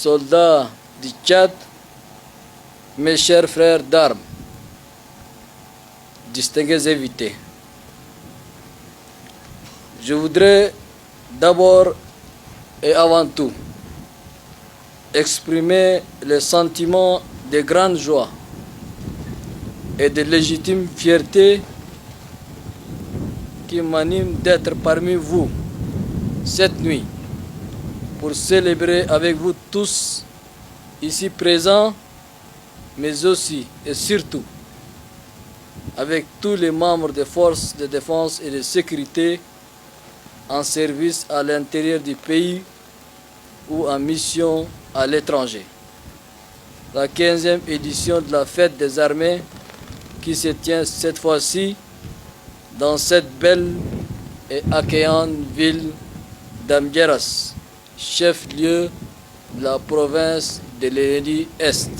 soldats du Tchad, mes chers frères d'armes, distingués invités, je voudrais d'abord et avant tout exprimer le sentiment de grande joie et de légitime fierté qui m'anime d'être parmi vous cette nuit pour célébrer avec vous tous ici présents, mais aussi et surtout avec tous les membres des forces de défense et de sécurité en service à l'intérieur du pays ou en mission à l'étranger. La 15e édition de la fête des armées qui se tient cette fois-ci dans cette belle et accueillante ville d'Amgueras, chef-lieu de la province de l'Hérédie-Est.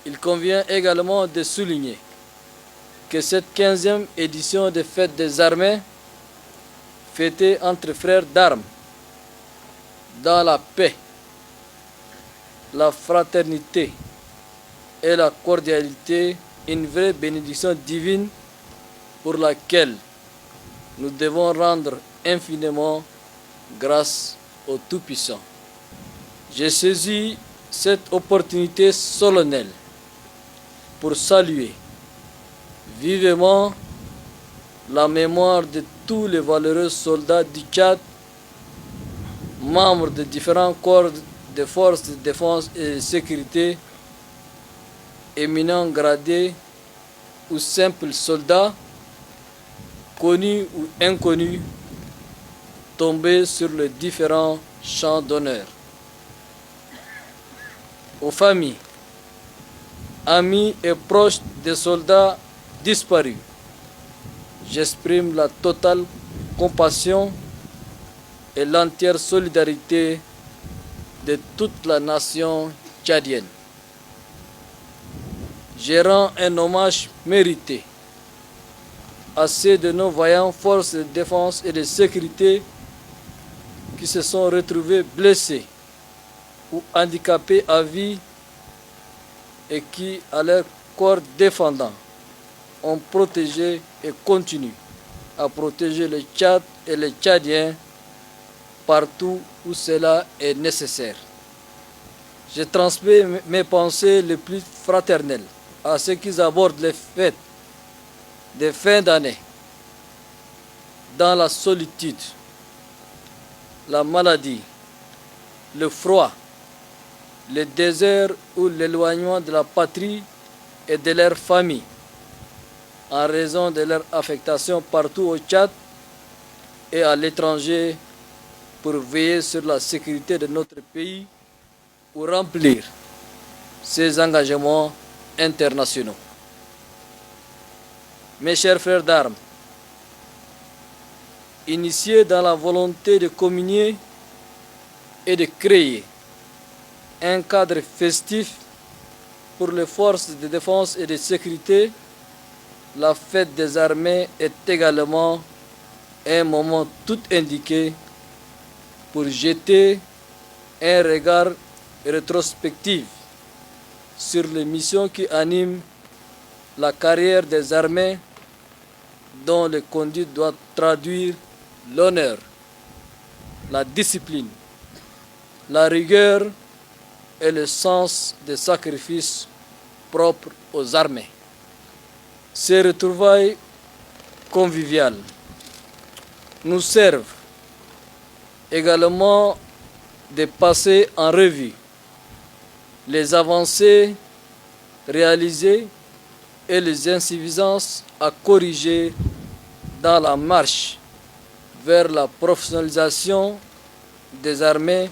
Il convient également de souligner que cette 15e édition de fête des armées, fêtée entre frères d'armes, dans la paix, la fraternité et la cordialité, une vraie bénédiction divine pour laquelle nous devons rendre infiniment grâce au Tout-Puissant. J'ai saisi cette opportunité solennelle pour saluer vivement la mémoire de tous les valeureux soldats du Tchad, membres de différents corps de forces de défense et de sécurité, éminents gradés ou simples soldats, connus ou inconnus, tombés sur les différents champs d'honneur. Aux familles, amis et proches des soldats disparus, j'exprime la totale compassion et l'entière solidarité de toute la nation tchadienne. Je rends un hommage mérité à ceux de nos vaillantes forces de défense et de sécurité qui se sont retrouvés blessés ou handicapés à vie et qui, à leur corps défendant, ont protégé et continuent à protéger le Tchad et les Tchadiens partout où cela est nécessaire. Je transmets mes pensées les plus fraternelles à ceux qui abordent les fêtes de fin d'année dans la solitude, la maladie, le froid, le désert ou l'éloignement de la patrie et de leur famille en raison de leur affectation partout au Tchad et à l'étranger pour veiller sur la sécurité de notre pays ou remplir ses engagements internationaux. Mes chers frères d'armes, initiés dans la volonté de communier et de créer un cadre festif pour les forces de défense et de sécurité, la fête des armées est également un moment tout indiqué pour jeter un regard rétrospectif sur les missions qui animent la carrière des armées, dont le conduite doit traduire l'honneur, la discipline, la rigueur et le sens des sacrifices propres aux armées. Ces retrouvailles conviviales nous servent également de passer en revue les avancées réalisées et les insuffisances à corriger dans la marche vers la professionnalisation des armées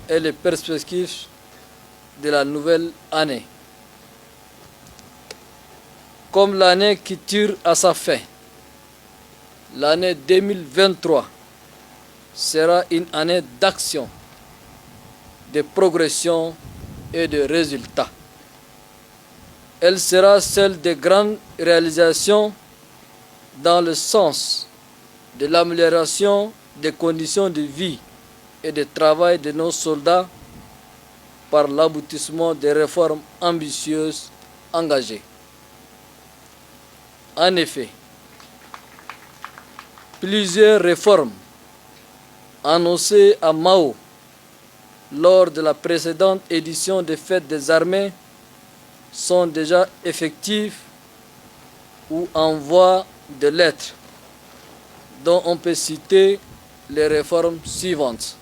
et les perspectives de la nouvelle année. Comme l'année qui tire à sa fin, l'année 2023 sera une année d'action, de progression et de résultats. Elle sera celle de grandes réalisations dans le sens de l'amélioration des conditions de vie et du travail de nos soldats par l'aboutissement des réformes ambitieuses engagées. En effet, plusieurs réformes annoncées à Mao lors de la précédente édition des Fêtes des Armées sont déjà effectives ou en voie de l'être, dont on peut citer les réformes suivantes.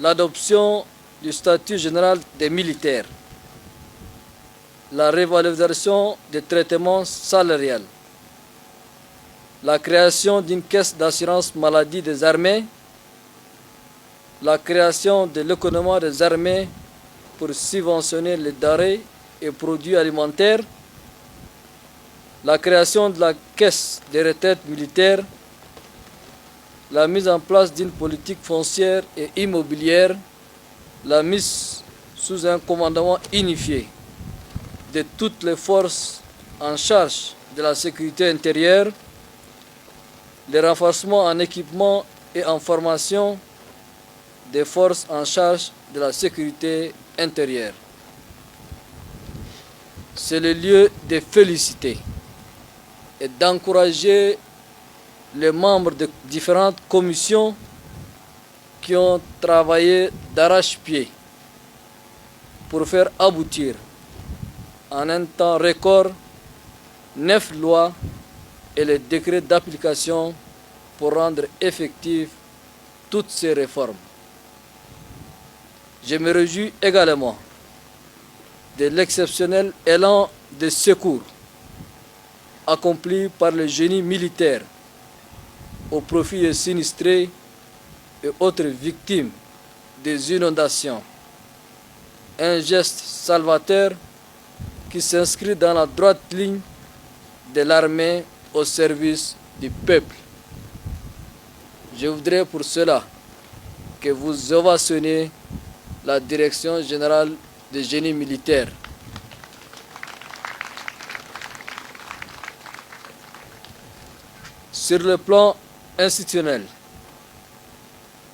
L'adoption du statut général des militaires, la revalorisation des traitements salariales, la création d'une caisse d'assurance maladie des armées, la création de l'économie des armées pour subventionner les denrées et produits alimentaires, la création de la caisse des retraites militaires, la mise en place d'une politique foncière et immobilière, la mise sous un commandement unifié de toutes les forces en charge de la sécurité intérieure, le renforcement en équipement et en formation des forces en charge de la sécurité intérieure. C'est le lieu de féliciter et d'encourager les membres de différentes commissions qui ont travaillé d'arrache-pied pour faire aboutir en un temps record 9 lois et les décrets d'application pour rendre effectives toutes ces réformes. Je me réjouis également de l'exceptionnel élan de secours accompli par le génie militaire au profit des sinistrés et autres victimes des inondations. Un geste salvateur qui s'inscrit dans la droite ligne de l'armée au service du peuple. Je voudrais pour cela que vous ovationniez la Direction générale des génies militaires. Sur le plan institutionnel,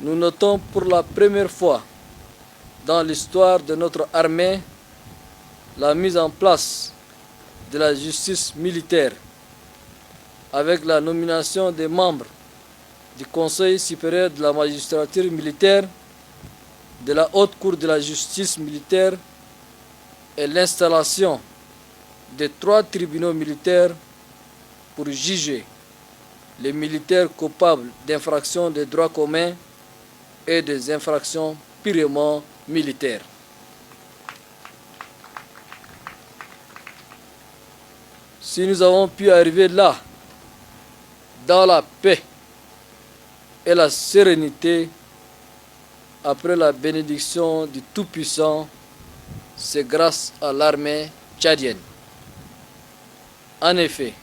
nous notons pour la première fois dans l'histoire de notre armée la mise en place de la justice militaire avec la nomination des membres du Conseil supérieur de la magistrature militaire, de la Haute Cour de la justice militaire et l'installation de 3 tribunaux militaires pour juger les militaires coupables d'infractions des droits communs et des infractions purement militaires. Si nous avons pu arriver là, dans la paix et la sérénité, après la bénédiction du Tout-Puissant, c'est grâce à l'armée tchadienne. En effet,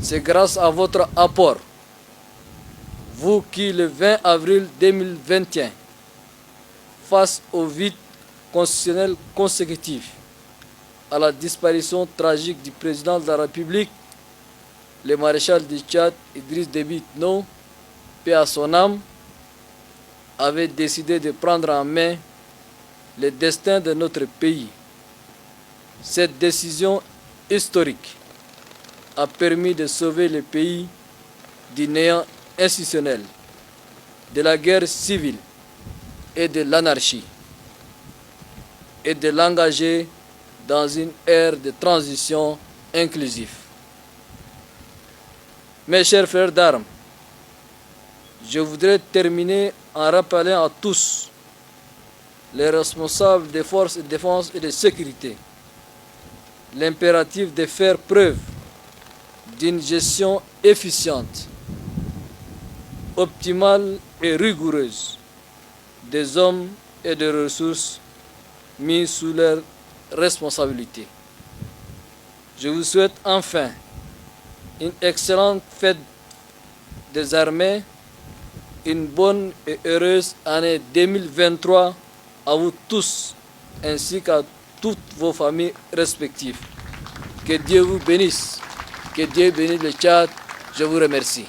c'est grâce à votre apport, vous qui, le 20 avril 2021, face au vide constitutionnel consécutif à la disparition tragique du président de la République, le maréchal du Tchad, Idriss Déby Itno, paix à son âme, avait décidé de prendre en main le destin de notre pays. Cette décision historique a permis de sauver le pays du néant institutionnel, de la guerre civile et de l'anarchie, et de l'engager dans une ère de transition inclusive. Mes chers frères d'armes, je voudrais terminer en rappelant à tous les responsables des forces de défense et de sécurité l'impératif de faire preuve d'une gestion efficiente, optimale et rigoureuse des hommes et des ressources mis sous leur responsabilité. Je vous souhaite enfin une excellente fête des armées, une bonne et heureuse année 2023 à vous tous ainsi qu'à toutes vos familles respectives. Que Dieu vous bénisse, que Dieu bénisse le Tchad. Je vous remercie.